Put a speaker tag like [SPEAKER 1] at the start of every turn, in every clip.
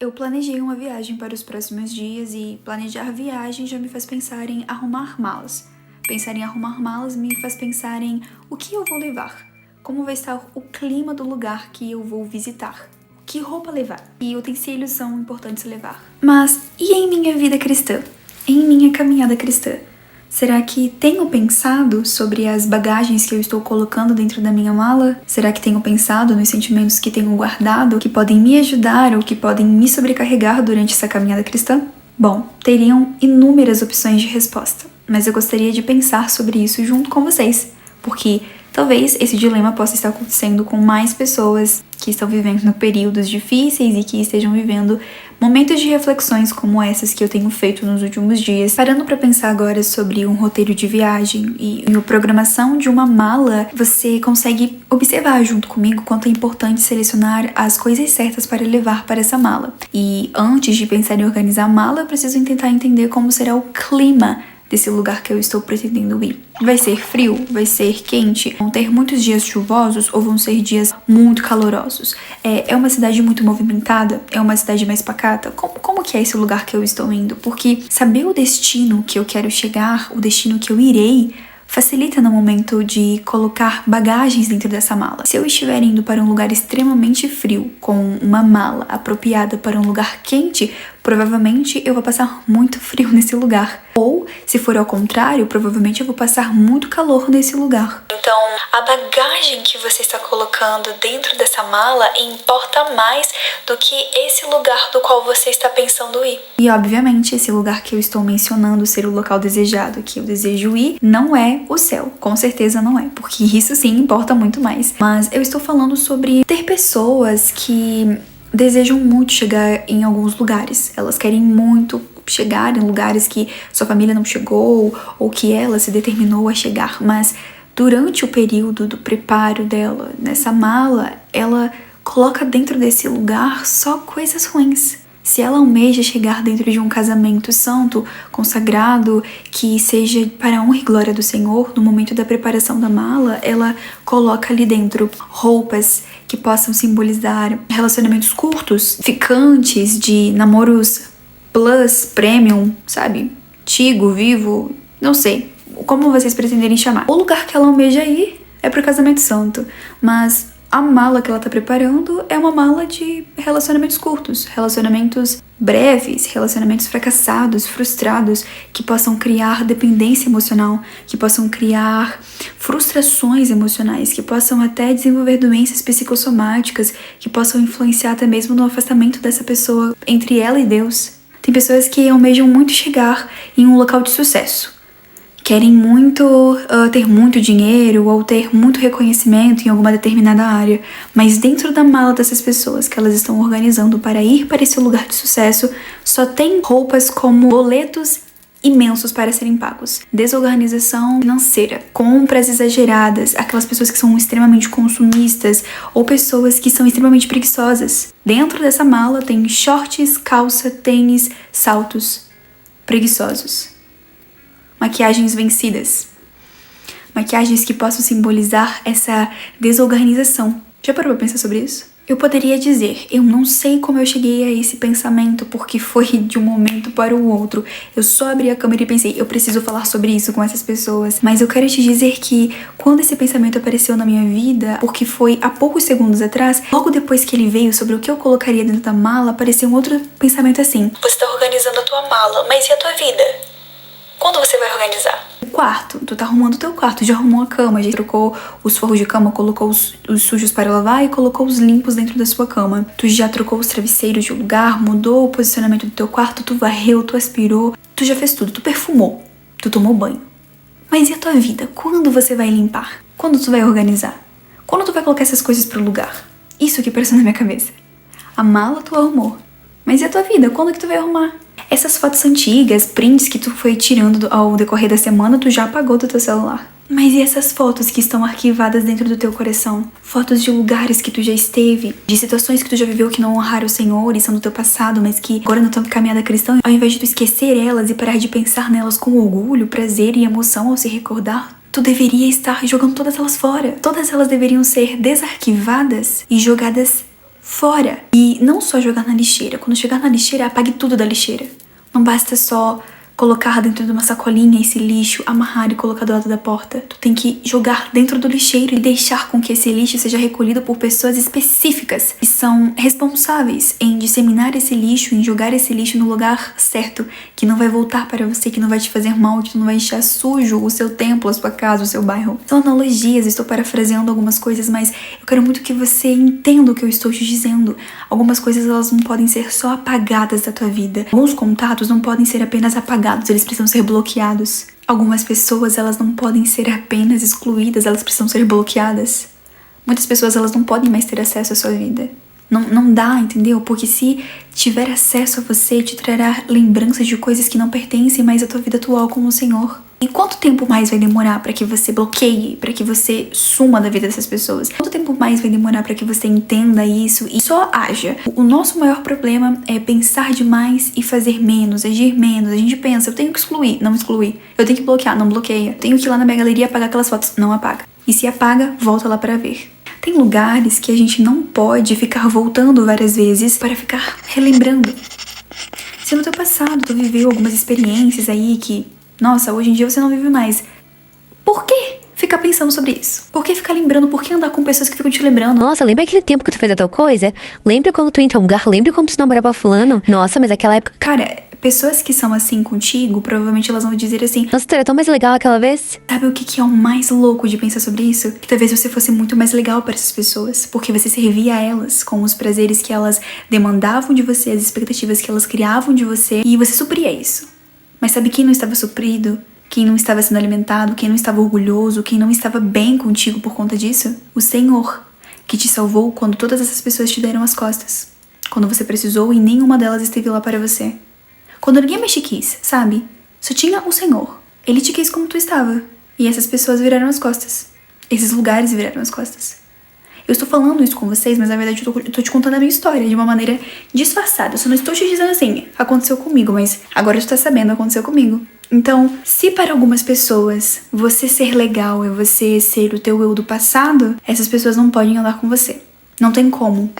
[SPEAKER 1] Eu planejei uma viagem para os próximos dias e planejar viagem já me faz pensar em arrumar malas. Pensar em arrumar malas me faz pensar em o que eu vou levar, como vai estar o clima do lugar que eu vou visitar, que roupa levar e utensílios são importantes levar. Mas e em minha vida cristã? Em minha caminhada cristã? Será que tenho pensado sobre as bagagens que eu estou colocando dentro da minha mala? Será que tenho pensado nos sentimentos que tenho guardado, que podem me ajudar ou que podem me sobrecarregar durante essa caminhada cristã? Bom, teriam inúmeras opções de resposta, mas eu gostaria de pensar sobre isso junto com vocês, porque talvez esse dilema possa estar acontecendo com mais pessoas que estão vivendo períodos difíceis e que estejam vivendo momentos de reflexões como essas que eu tenho feito nos últimos dias. Parando para pensar agora sobre um roteiro de viagem e a programação de uma mala, você consegue observar junto comigo quanto é importante selecionar as coisas certas para levar para essa mala. E antes de pensar em organizar a mala, eu preciso tentar entender como será o clima desse lugar que eu estou pretendendo ir. Vai ser frio? Vai ser quente? Vão ter muitos dias chuvosos ou vão ser dias muito calorosos? É uma cidade muito movimentada? É uma cidade mais pacata? Como que é esse lugar que eu estou indo? Porque saber o destino que eu quero chegar, o destino que eu irei, facilita no momento de colocar bagagens dentro dessa mala. Se eu estiver indo para um lugar extremamente frio, com uma mala apropriada para um lugar quente, provavelmente eu vou passar muito frio nesse lugar. Ou, se for ao contrário, provavelmente eu vou passar muito calor nesse lugar. Então, a bagagem que você está colocando dentro dessa mala importa mais do que esse lugar do qual você está pensando ir. E, obviamente, esse lugar que eu estou mencionando ser o local desejado, que eu desejo ir, não é o céu. Com certeza não é, porque isso sim importa muito mais. Mas eu estou falando sobre ter pessoas que desejam muito chegar em alguns lugares. Elas querem muito chegar em lugares que sua família não chegou ou que ela se determinou a chegar, mas durante o período do preparo dela nessa mala, ela coloca dentro desse lugar só coisas ruins. Se ela almeja chegar dentro de um casamento santo, consagrado, que seja para a honra e glória do Senhor, no momento da preparação da mala, ela coloca ali dentro roupas que possam simbolizar relacionamentos curtos, ficantes, de namoros plus, premium, sabe? Antigo, vivo, não sei. Como vocês pretenderem chamar. O lugar que ela almeja ir é pro casamento santo, mas a mala que ela tá preparando é uma mala de relacionamentos curtos, relacionamentos breves, relacionamentos fracassados, frustrados, que possam criar dependência emocional, que possam criar frustrações emocionais, que possam até desenvolver doenças psicossomáticas, que possam influenciar até mesmo no afastamento dessa pessoa entre ela e Deus. Tem pessoas que almejam muito chegar em um local de sucesso. Querem muito ter muito dinheiro ou ter muito reconhecimento em alguma determinada área, mas dentro da mala dessas pessoas que elas estão organizando para ir para esse lugar de sucesso, só tem roupas como boletos imensos para serem pagos, desorganização financeira, compras exageradas, aquelas pessoas que são extremamente consumistas ou pessoas que são extremamente preguiçosas. Dentro dessa mala tem shorts, calça, tênis, saltos preguiçosos. Maquiagens vencidas. Maquiagens que possam simbolizar essa desorganização. Já parou pra pensar sobre isso? Eu poderia dizer, eu não sei como eu cheguei a esse pensamento, porque foi de um momento para o outro. Eu só abri a câmera e pensei, eu preciso falar sobre isso com essas pessoas. Mas eu quero te dizer que quando esse pensamento apareceu na minha vida, porque foi há poucos segundos atrás, logo depois que ele veio sobre o que eu colocaria dentro da mala, apareceu um outro pensamento assim. Você tá organizando a tua mala, mas e a tua vida? Quando você vai organizar? O quarto. Tu tá arrumando o teu quarto. Já arrumou a cama, já trocou os forros de cama, colocou os sujos para lavar e colocou os limpos dentro da sua cama. Tu já trocou os travesseiros de lugar, mudou o posicionamento do teu quarto, tu varreu, tu aspirou, tu já fez tudo, tu perfumou, tu tomou banho. Mas e a tua vida? Quando você vai limpar? Quando tu vai organizar? Quando tu vai colocar essas coisas pro lugar? Isso que apareceu na minha cabeça. A mala tu arrumou. Mas e a tua vida? Quando que tu vai arrumar? Essas fotos antigas, prints que tu foi tirando ao decorrer da semana, tu já apagou do teu celular. Mas e essas fotos que estão arquivadas dentro do teu coração? Fotos de lugares que tu já esteve, de situações que tu já viveu que não honraram o Senhor e são do teu passado, mas que agora na tua caminhada cristã, ao invés de tu esquecer elas e parar de pensar nelas com orgulho, prazer e emoção ao se recordar, tu deveria estar jogando todas elas fora. Todas elas deveriam ser desarquivadas e jogadas fora. E não só jogar na lixeira. Quando chegar na lixeira, apague tudo da lixeira. Não basta só colocar dentro de uma sacolinha esse lixo, amarrar e colocar do lado da porta. Tu tem que jogar dentro do lixeiro e deixar com que esse lixo seja recolhido por pessoas específicas que são responsáveis em disseminar esse lixo, em jogar esse lixo no lugar certo, que não vai voltar para você, que não vai te fazer mal, que tu não vai deixar sujo o seu templo, a sua casa, o seu bairro. São analogias, estou parafraseando algumas coisas, mas eu quero muito que você entenda o que eu estou te dizendo. Algumas coisas, elas não podem ser só apagadas da tua vida. Alguns contatos não podem ser apenas apagados, eles precisam ser bloqueados. Algumas pessoas, elas não podem ser apenas excluídas, elas precisam ser bloqueadas. Muitas pessoas, elas não podem mais ter acesso à sua vida. Não dá, entendeu? Porque se tiver acesso a você, te trará lembranças de coisas que não pertencem mais à tua vida atual com o Senhor. E quanto tempo mais vai demorar para que você bloqueie, para que você suma da vida dessas pessoas? Quanto tempo mais vai demorar para que você entenda isso e só haja? O nosso maior problema é pensar demais e fazer menos, agir menos. A gente pensa, eu tenho que excluir, não excluir. Eu tenho que bloquear, não bloqueia. Eu tenho que ir lá na minha galeria apagar aquelas fotos, não apaga. E se apaga, volta lá para ver. Tem lugares que a gente não pode ficar voltando várias vezes para ficar relembrando. Se no teu passado tu viveu algumas experiências aí que, nossa, hoje em dia você não vive mais, por que ficar pensando sobre isso? Por que ficar lembrando? Por que andar com pessoas que ficam te lembrando?
[SPEAKER 2] Nossa, lembra aquele tempo que tu fez a tal coisa? Lembra quando tu ia em tal lugar? Lembra quando tu namorava fulano? Nossa, mas aquela época...
[SPEAKER 1] Cara, pessoas que são assim contigo, provavelmente elas vão dizer assim:
[SPEAKER 2] Nossa, tu era tão mais legal aquela vez.
[SPEAKER 1] sabe o que é o mais louco de pensar sobre isso? Que talvez você fosse muito mais legal para essas pessoas, porque você servia a elas com os prazeres que elas demandavam de você, as expectativas que elas criavam de você, e você supria isso. Mas sabe quem não estava suprido? Quem não estava sendo alimentado? Quem não estava orgulhoso? Quem não estava bem contigo por conta disso? O Senhor, que te salvou quando todas essas pessoas te deram as costas. Quando você precisou e nenhuma delas esteve lá para você. Quando ninguém mais te quis, sabe? Só tinha o Senhor. Ele te quis como tu estava. E essas pessoas viraram as costas. Esses lugares viraram as costas. Eu estou falando isso com vocês, mas na verdade eu tô te contando a minha história de uma maneira disfarçada. Eu só não estou te dizendo assim, aconteceu comigo, mas agora tu tá sabendo, aconteceu comigo. Então, se para algumas pessoas você ser legal é você ser o teu eu do passado, essas pessoas não podem andar com você. Não tem como.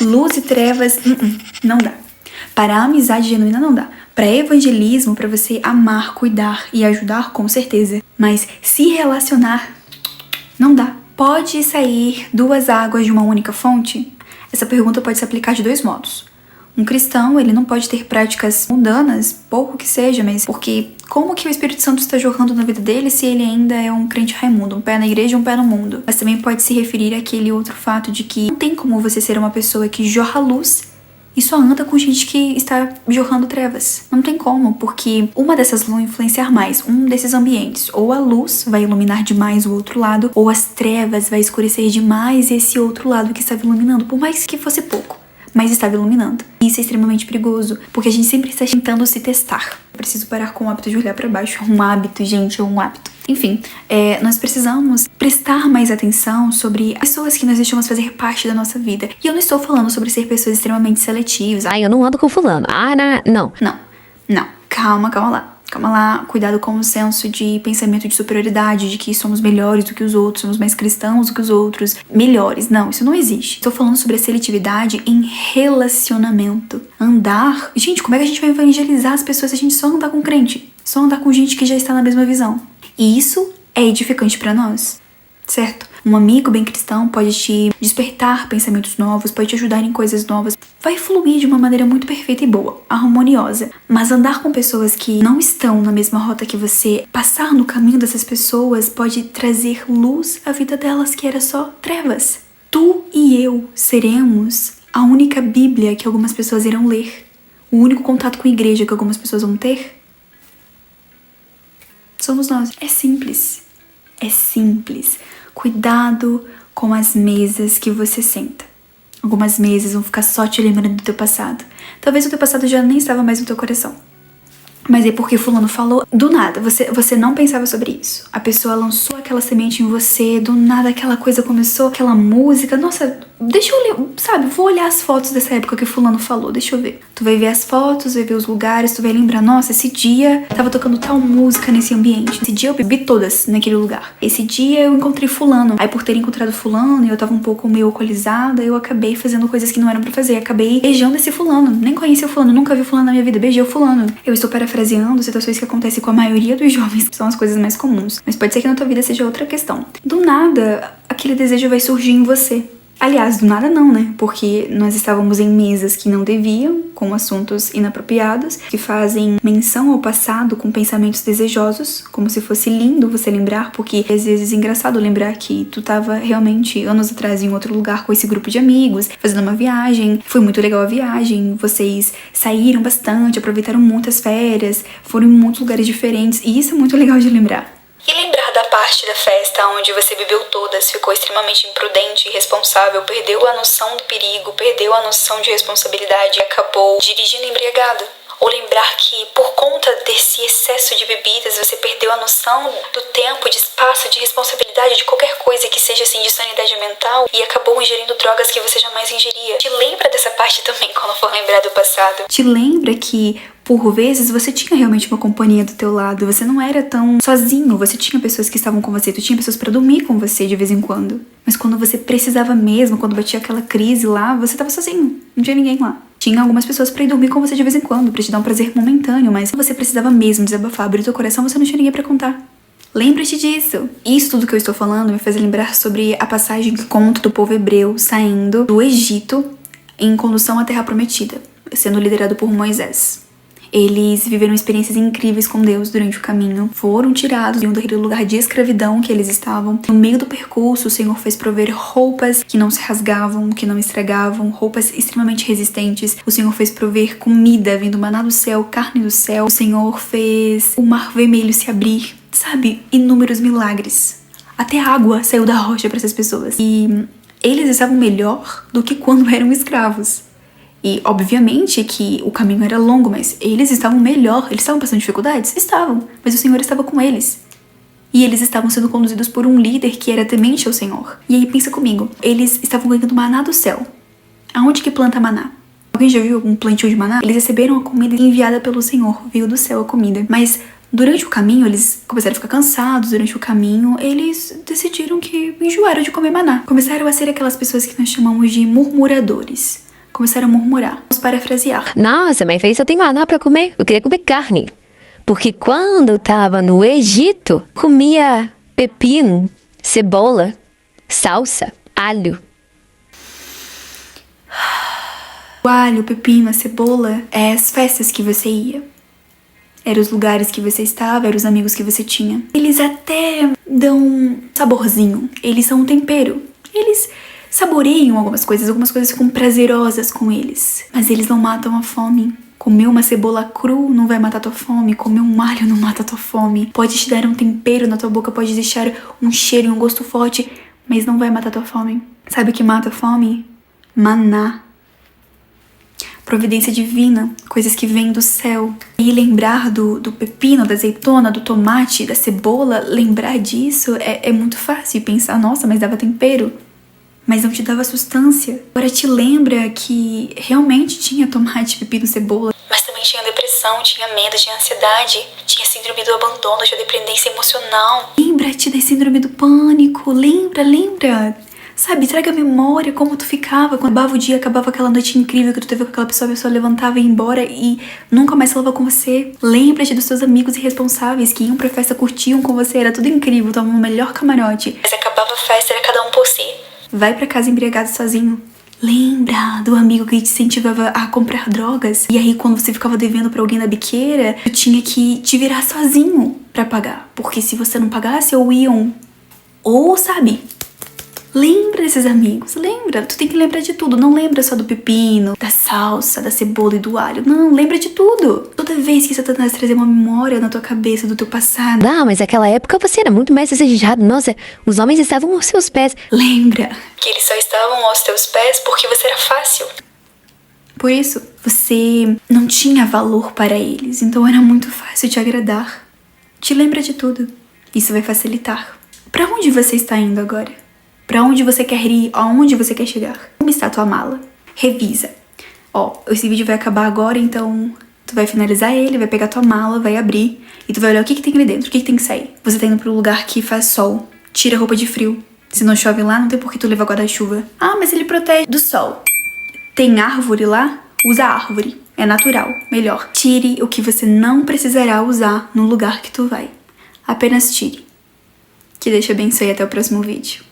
[SPEAKER 1] Luz e trevas, não dá. Para a amizade genuína não dá. Para evangelismo, para você amar, cuidar e ajudar, com certeza. Mas se relacionar, não dá. Pode sair duas águas de uma única fonte? Essa pergunta pode se aplicar de dois modos. Um cristão, ele não pode ter práticas mundanas, pouco que seja, mas porque como que o Espírito Santo está jorrando na vida dele se ele ainda é um crente raimundo, um pé na igreja e um pé no mundo? Mas também pode se referir àquele outro fato de que não tem como você ser uma pessoa que jorra luz e só anda com gente que está jorrando trevas. Não tem como, porque uma dessas vão influenciar mais um desses ambientes. Ou a luz vai iluminar demais o outro lado, ou as trevas vai escurecer demais esse outro lado que estava iluminando, por mais que fosse pouco, mas estava iluminando. Isso é extremamente perigoso, porque a gente sempre está tentando se testar. Eu preciso parar com o hábito de olhar pra baixo. É um hábito, gente, é um hábito. Enfim, nós precisamos prestar mais atenção sobre as pessoas que nós deixamos fazer parte da nossa vida. E eu não estou falando sobre ser pessoas extremamente seletivas.
[SPEAKER 2] Ai, eu não ando com fulano. Ah, não.
[SPEAKER 1] Não. Calma lá. Cuidado com o senso de pensamento de superioridade, de que somos melhores do que os outros, somos mais cristãos do que os outros, melhores. Não, isso não existe. Estou falando sobre a seletividade em relacionamento. Andar... Gente, como é que a gente vai evangelizar as pessoas se a gente só andar com crente? Só andar com gente que já está na mesma visão? E isso é edificante para nós, certo? Um amigo bem cristão pode te despertar pensamentos novos, pode te ajudar em coisas novas. Vai fluir de uma maneira muito perfeita e boa, harmoniosa. Mas andar com pessoas que não estão na mesma rota que você, passar no caminho dessas pessoas pode trazer luz à vida delas que era só trevas. Tu e eu seremos a única Bíblia que algumas pessoas irão ler. O único contato com a igreja que algumas pessoas vão ter somos nós. É simples. Cuidado com as mesas que você senta. Algumas mesas vão ficar só te lembrando do teu passado. Talvez o teu passado já nem estava mais no teu coração. Mas é porque fulano falou, do nada, você não pensava sobre isso. A pessoa lançou aquela semente em você, do nada aquela coisa começou, aquela música, nossa, deixa eu, sabe, vou olhar as fotos dessa época que fulano falou, deixa eu ver. Tu vai ver as fotos, vai ver os lugares, tu vai lembrar, nossa, esse dia tava tocando tal música nesse ambiente. Esse dia eu bebi todas naquele lugar. Esse dia eu encontrei fulano. Aí por ter encontrado fulano e eu tava um pouco meio alcoolizada, eu acabei fazendo coisas que não eram pra fazer. Acabei beijando esse fulano. Nem conheci o fulano, nunca vi fulano na minha vida, beijei o fulano. Eu estou parafraseando situações que acontecem com a maioria dos jovens, que são as coisas mais comuns. Mas pode ser que na tua vida seja outra questão. Do nada, aquele desejo vai surgir em você. Aliás, do nada não, né? Porque nós estávamos em mesas que não deviam, com assuntos inapropriados, que fazem menção ao passado com pensamentos desejosos, como se fosse lindo você lembrar, porque às vezes é engraçado lembrar que tu tava realmente anos atrás em outro lugar com esse grupo de amigos, fazendo uma viagem, foi muito legal a viagem, vocês saíram bastante, aproveitaram muitas férias, foram em muitos lugares diferentes, e isso é muito legal de lembrar. E lembrar da parte da festa onde você bebeu todas, ficou extremamente imprudente e irresponsável, perdeu a noção do perigo, perdeu a noção de responsabilidade e acabou dirigindo embriagado. Ou lembrar que, por conta desse excesso de bebidas, você perdeu a noção do tempo, de espaço, de responsabilidade, de qualquer coisa que seja assim de sanidade mental e acabou ingerindo drogas que você jamais ingeria. Te lembra dessa parte também quando for lembrar do passado. Te lembra que, por vezes, você tinha realmente uma companhia do teu lado, você não era tão sozinho, você tinha pessoas que estavam com você, tu tinha pessoas pra dormir com você de vez em quando. Mas quando você precisava mesmo, quando batia aquela crise lá, você tava sozinho, não tinha ninguém lá. Tinha algumas pessoas pra ir dormir com você de vez em quando, pra te dar um prazer momentâneo, mas você precisava mesmo desabafar, abrir teu coração, você não tinha ninguém pra contar. Lembra-te disso. Isso tudo que eu estou falando me faz lembrar sobre a passagem que conta do povo hebreu saindo do Egito em condução à Terra Prometida, sendo liderado por Moisés. Eles viveram experiências incríveis com Deus durante o caminho, foram tirados daquele lugar de escravidão que eles estavam. No meio do percurso, o Senhor fez prover roupas que não se rasgavam, que não estragavam, roupas extremamente resistentes. O Senhor fez prover comida, vindo maná do céu, carne do céu. O Senhor fez o mar vermelho se abrir, sabe? Inúmeros milagres. Até água saiu da rocha para essas pessoas. E eles estavam melhor do que quando eram escravos. E, obviamente, que o caminho era longo, mas eles estavam melhor. Eles estavam passando dificuldades? Estavam. Mas o Senhor estava com eles. E eles estavam sendo conduzidos por um líder que era temente ao Senhor. E aí, pensa comigo. Eles estavam ganhando maná do céu. Aonde que planta maná? Alguém já viu algum plantio de maná? Eles receberam a comida enviada pelo Senhor. Veio do céu a comida. Mas durante o caminho, eles começaram a ficar cansados. Durante o caminho, eles decidiram que enjoaram de comer maná. Começaram a ser aquelas pessoas que nós chamamos de murmuradores. Começaram a murmurar. Vamos parafrasear.
[SPEAKER 2] Nossa, mas aí só tem maná pra comer. Eu queria comer carne. Porque quando eu tava no Egito, comia pepino, cebola, salsa, alho.
[SPEAKER 1] O alho, o pepino, a cebola é as festas que você ia. Eram os lugares que você estava, eram os amigos que você tinha. Eles até dão um saborzinho. Eles são um tempero. Eles saboreiam algumas coisas ficam prazerosas com eles. Mas eles não matam a fome. Comer uma cebola cru não vai matar tua fome. Comer um alho não mata tua fome. Pode te dar um tempero na tua boca, pode deixar um cheiro e um gosto forte, mas não vai matar tua fome. Sabe o que mata a fome? Maná. Providência divina, coisas que vêm do céu. E lembrar do pepino, da azeitona, do tomate, da cebola, lembrar disso é muito fácil. Pensar, nossa, mas dava tempero. Mas não te dava sustância. Agora te lembra que realmente tinha tomate, pepino, cebola. Mas também tinha depressão, tinha medo, tinha ansiedade, tinha síndrome do abandono, tinha dependência emocional. Lembra-te da síndrome do pânico, lembra. Sabe, traga a memória como tu ficava quando acabava o dia, acabava aquela noite incrível que tu teve com aquela pessoa, a pessoa levantava e ia embora e nunca mais falava com você. Lembra-te dos seus amigos irresponsáveis que iam pra festa, curtiam com você, era tudo incrível, tomavam o melhor camarote. Mas acabava a festa, era cada um por si. Vai pra casa embriagado sozinho. Lembra do amigo que te incentivava a comprar drogas? E aí quando você ficava devendo pra alguém na biqueira, tu tinha que te virar sozinho pra pagar. Porque se você não pagasse, sabe? Lembra desses amigos, lembra. Tu tem que lembrar de tudo. Não lembra só do pepino, da salsa, da cebola e do alho. Não, lembra de tudo. Toda vez que Satanás trazer uma memória na tua cabeça do teu passado.
[SPEAKER 2] Não, mas naquela época você era muito mais desejado. Nossa, os homens estavam aos seus pés.
[SPEAKER 1] Lembra que eles só estavam aos teus pés porque você era fácil. Por isso, você não tinha valor para eles. Então era muito fácil te agradar. Te lembra de tudo. Isso vai facilitar. Pra onde você está indo agora? Pra onde você quer ir, aonde você quer chegar. Como está a tua mala? Revisa. Ó, esse vídeo vai acabar agora, então tu vai finalizar ele, vai pegar tua mala, vai abrir e tu vai olhar o que que tem ali dentro, o que que tem que sair. Você tá indo pra um lugar que faz sol, tira a roupa de frio. Se não chove lá, não tem por que tu levar guarda-chuva. Ah, mas ele protege do sol. Tem árvore lá? Usa árvore. É natural. Melhor. Tire o que você não precisará usar no lugar que tu vai. Apenas tire. Que Deus te abençoe e até o próximo vídeo.